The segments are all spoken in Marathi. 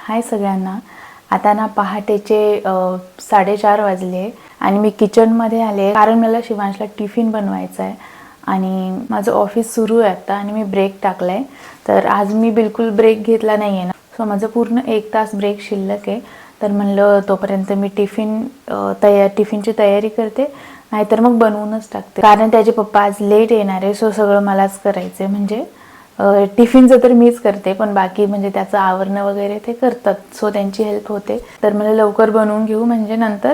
हाय सगळ्यांना. आता ना पहाटेचे 4:30 वाजले आणि मी किचनमध्ये आले कारण मला शिवांशला टिफिन बनवायचा आहे आणि माझं ऑफिस सुरू आहे आता आणि मी ब्रेक टाकला आहे. तर आज मी बिलकुल ब्रेक घेतला नाही आहे ना, सो माझं पूर्ण 1 तास ब्रेक शिल्लक आहे. तर म्हणलं तोपर्यंत मी टिफिनची तयारी करते, नाहीतर मग बनवूनच टाकते. कारण त्याचे पप्पा आज लेट येणार आहे, सो सगळं मलाच करायचं आहे. म्हणजे टिफिनचं तर मीच करते, पण बाकी म्हणजे त्याचं आवरणं वगैरे ते करतात, सो त्यांची हेल्प होते. तर मला लवकर बनवून घेऊ म्हणजे नंतर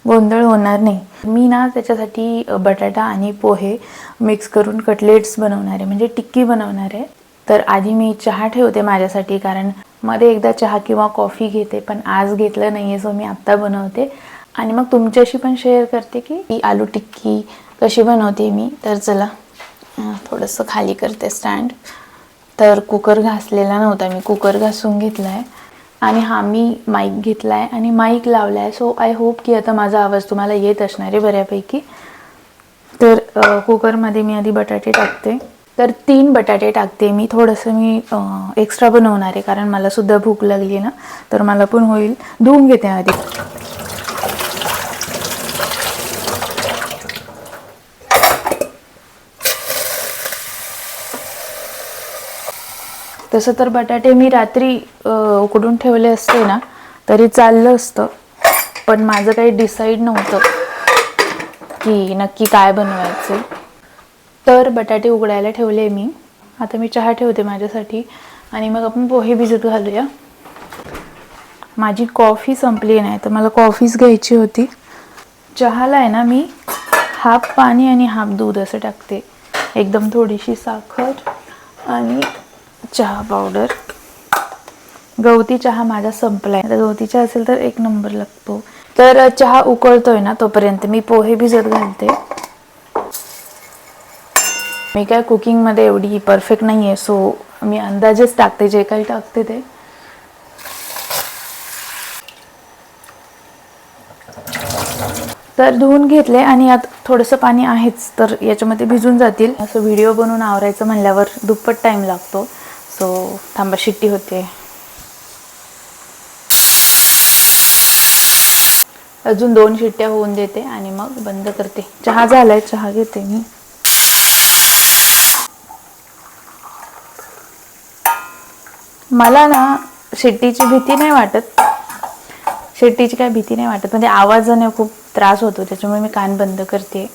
गोंधळ होणार नाही. मी ना त्याच्यासाठी बटाटा आणि पोहे मिक्स करून कटलेट्स बनवणार आहे, म्हणजे टिक्की बनवणार आहे. तर आधी मी चहा ठेवते माझ्यासाठी, कारण मध्ये एकदा चहा किंवा कॉफी घेते, पण आज घेतलं नाही आहे, सो मी आत्ता बनवते आणि मग तुमच्याशी पण शेअर करते की आलू टिक्की कशी बनवते मी. तर चला थोडंसं खाली करते स्टँड. तर कुकर घासलेला नव्हता, मी कुकर घासून घेतला आहे आणि हा मी माईक घेतला आहे आणि माईक लावला आहे. सो आय होप की आता माझा आवाज तुम्हाला येत असणार आहे बऱ्यापैकी. तर कुकरमध्ये मी आधी बटाटे टाकते. तर 3 बटाटे टाकते मी. थोडंसं मी एक्स्ट्रा बनवणार आहे कारण मला सुद्धा भूक लागली ना, तर मला पण होईल. धुवून घेते आधी. तसं तर बटाटे मी रात्री उकडून ठेवले असते ना तरी चाललं असतं, पण माझं काही डिसाईड नव्हतं की नक्की काय बनवायचं. तर बटाटे उकडायला ठेवले मी. आता मी चहा ठेवते माझ्यासाठी आणि मग आपण पोहे भिजत घालूया. माझी कॉफी संपली नाही, तर मला कॉफीच घ्यायची होती. चहाला आहे ना मी हाफ पाणी आणि हाफ दूध असं टाकते, एकदम थोडीशी साखर आणि चहा पावडर. गवती चहा माझा संपलाय, तर गवती चहा असेल तर 1 नंबर लागतो. तर चहा उकळतोय ना तोपर्यंत मी पोहे भिजत घालते. मी काय कुकिंगमध्ये एवढी परफेक्ट नाही आहे, सो मी अंदाजेच टाकते जे काही टाकते ते. तर धुवून घेतले आणि यात थोडंसं पाणी आहेच, तर याच्यामध्ये भिजून जातील. असं व्हिडिओ बनवून आवरायचं म्हणल्यावर दुप्पट टाईम लागतो. सो थांबा, शिट्टी होते. अजून 2 शिट्ट्या होऊन देते आणि मग बंद करते. चहा झालाय, चहा घेते मी. मला ना शिट्टीची भीती नाही वाटत, शिट्टीची काय भीती नाही वाटत, म्हणजे आवाजाने खूप त्रास होतो, त्याच्यामुळे मी कान बंद करते.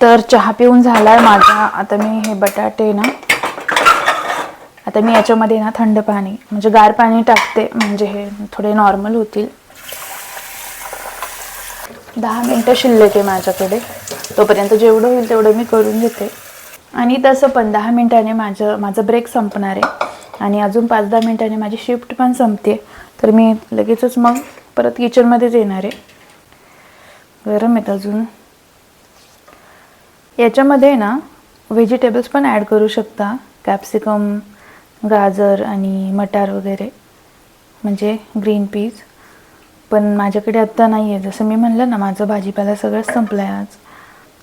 तर चहा पिऊन झालाय माझा. आता मी हे बटाटे ना, आता मी याच्यामध्ये ना थंड पाणी म्हणजे गार पाणी टाकते, म्हणजे हे थोडे नॉर्मल होतील. 10 मिनटं शिल्लक आहे माझ्याकडे, तोपर्यंत जेवढं होईल तेवढं मी करून घेते. आणि तसं पण 10 मिनटाने माझं ब्रेक संपणार आहे आणि अजून 5-10 मिनटाने माझी शिफ्ट पण संपते. तर मी लगेचच मग परत किचनमध्येच येणार आहे. गरम आहेत अजून. याच्यामध्ये ना व्हेजिटेबल्स पण ॲड करू शकता, कॅप्सिकम, गाजर आणि मटार वगैरे, म्हणजे ग्रीन पीज. पण माझ्याकडे आत्ता नाही आहे. जसं मी म्हणलं ना, माझं भाजीपाला सगळंच संपलं आहे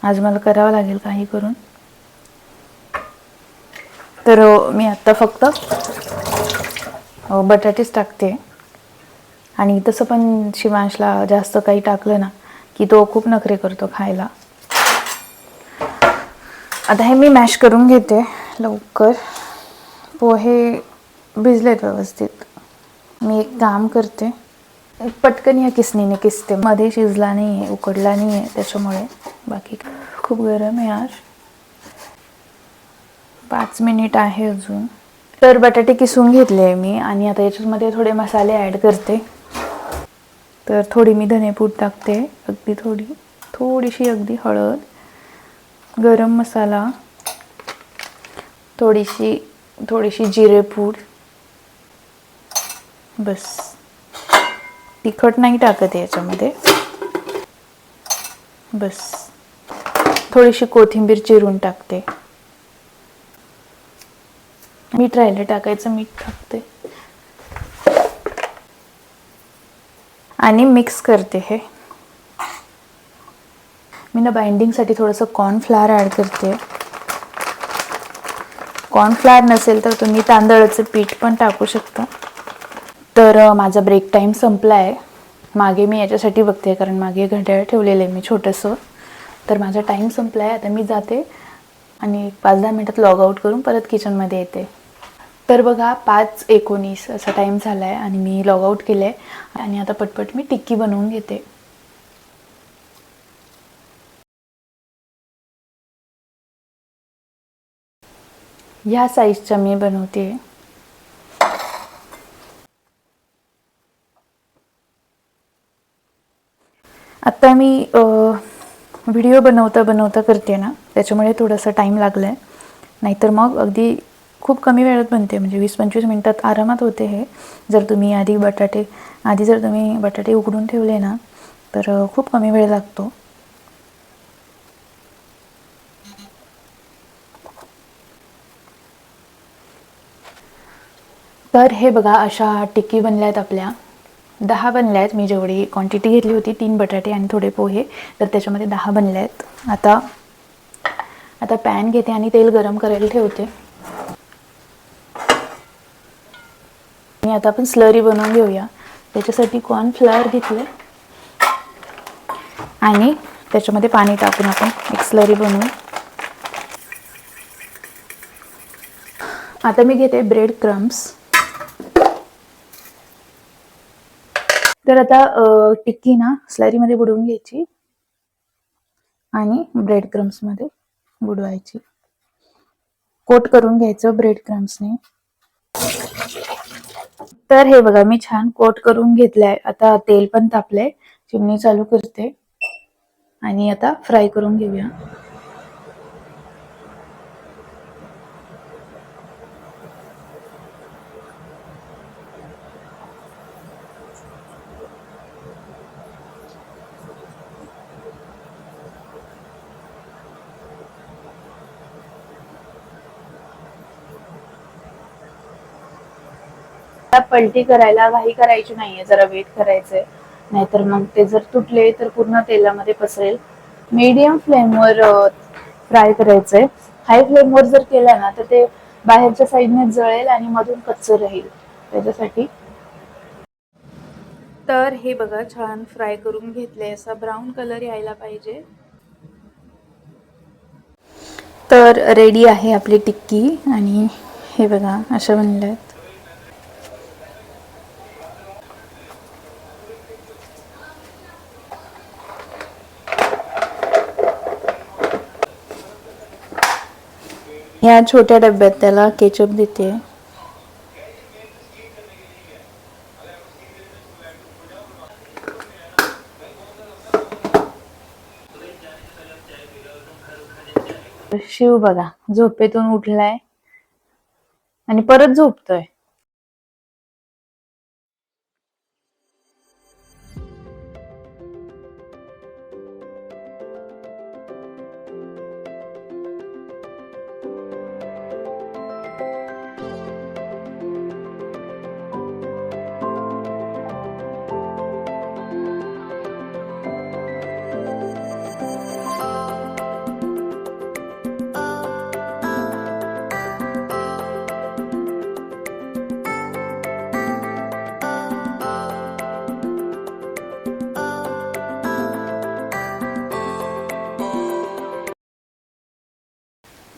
आज मला करावं लागेल काही करून. तर मी आत्ता फक्त बटाटेच टाकते. आणि तसं पण शिवांशला जास्त काही टाकलं ना की तो खूप नखरे करतो खायला. आता हे मी मॅश करून घेते लवकर. पोहे भिजलेत व्यवस्थित. मी एक काम करते, पटकन या किसणीने किसते. मध्ये शिजला नाही आहे, उकडला नाही आहे, त्याच्यामुळे. बाकी खूप गरम आहे आज. 5 मिनिट आहे अजून. तर बटाटे किसून घेतले मी आणि आता याच्यामध्ये थोडे मसाले ॲड करते. तर थोडी मी धनेपूड टाकते, अगदी थोडीशी अगदी हळद, गरम मसाला, थोडीशी जिरेपूड, बस. तिखट नाही टाकत याच्यामध्ये, बस. थोडीशी कोथिंबीर चिरून टाकते. मीठ राहिलं टाकायचं, मीठ टाकते आणि मिक्स करते. हे मी ना बाइंडिंगसाठी थोडंसं कॉर्नफ्लावर ॲड करते. कॉर्नफ्लावर नसेल तर तुम्ही तांदळाचं पीठ पण टाकू शकता. तर माझा ब्रेक टाईम संपला आहे. मागे मी याच्यासाठी बघते कारण मागे घड्याळ ठेवलेलं आहे मी छोटंसं. तर माझा टाईम संपला आहे. आता मी जाते आणि 5-10 मिनटात लॉग आउट करून परत किचनमध्ये येते. तर बघा 5:19 असा टाईम झाला आहे आणि मी लॉग आउट केलं आहे आणि आता पटपट मी टिक्की बनवून घेते. ह्या साईजच्या मी बनवते. आता मी व्हिडिओ बनवता करते ना, त्याच्यामुळे थोडासा टाईम लागला आहे. नाहीतर मग अगदी खूप कमी वेळात बनते, म्हणजे 20-25 मिनटात आरामात होते हे. जर तुम्ही आधी जर तुम्ही बटाटे उकडून ठेवले ना, तर खूप कमी वेळ लागतो. तर हे बघा, अशा टिक्की बनल्या आहेत आपल्या. 10 बनल्या आहेत. मी जेवढी क्वांटिटी घेतली होती 3 बटाटे आणि थोडे पोहे, तर त्याच्यामध्ये 10 बनल्या आहेत. आता पॅन घेते आणि तेल गरम करायला ठेवते. आणि आता आपण स्लरी बनवून घेऊया. त्याच्यासाठी कॉर्नफ्लॉवर घेतले आणि त्याच्यामध्ये पाणी टाकून आपण एक स्लरी बनवू. आता मी घेते ब्रेड क्रम्स. तर आता टिक्की ना स्लरीमध्ये बुडवून घ्यायची आणि ब्रेड क्रम्समध्ये बुडवायची. कोट करून घ्यायचं ब्रेड क्रम्सने. तर हे बघा, मी छान कोट करून घेतलंय. आता तेल पण तापलंय. चिमणी चालू करते आणि आता फ्राय करून घेऊया. पलटी करायला घाई करायची नाहीये, जरा वेट करायचंय, नाहीतर मग ते जर तुटले तर पूर्ण तेलामध्ये पसरेल. मीडियम फ्लेमवर फ्राय करायचंय. हाय फ्लेमवर जर केला ना तर ते बाहेरच्या साईडने जळेल आणि मधून कच्चं राहील. त्याच्यासाठी तर हे बघा, छान फ्राय करून घेतले. असा ब्राऊन कलर यायला पाहिजे. तर रेडी आहे आपली टिक्की आणि हे बघा अशा बनल्या आहेत. ह्या छोट्या डब्यात त्याला केचप देते. शिव बघा झोपेतून उठलाय आणि परत झोपतोय.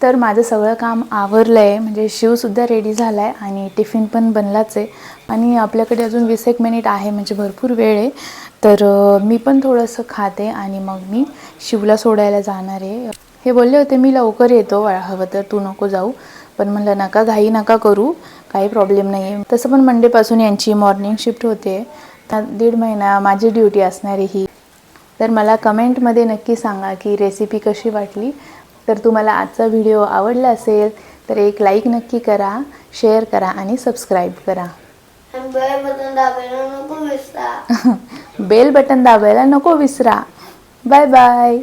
तर माझं सगळं काम आवरलं आहे, म्हणजे शिवसुद्धा रेडी झाला आहे आणि टिफिन पण बनलाच आहे. आणि आपल्याकडे अजून 20 मिनिट आहे, म्हणजे भरपूर वेळ आहे. तर मी पण थोडंसं खाते आणि मग मी शिवला सोडायला जाणार आहे. हे बोलले होते मी लवकर येतो, हवं तर तू नको जाऊ. पण म्हणलं नका, घाई नका करू, काही प्रॉब्लेम नाही आहे. तसं पण मंडेपासून यांची मॉर्निंग शिफ्ट होते. तर 1.5 महिना माझी ड्युटी असणार आहे ही. तर मला कमेंटमध्ये नक्की सांगा की रेसिपी कशी वाटली. तर तुम्हाला आजचा व्हिडिओ आवडला असेल तर एक लाईक नक्की करा, शेअर करा आणि सबस्क्राईब करा. बेल बटन दाबायला नको विसरा. बेल बटन दाबायला नको विसरा. Bye bye.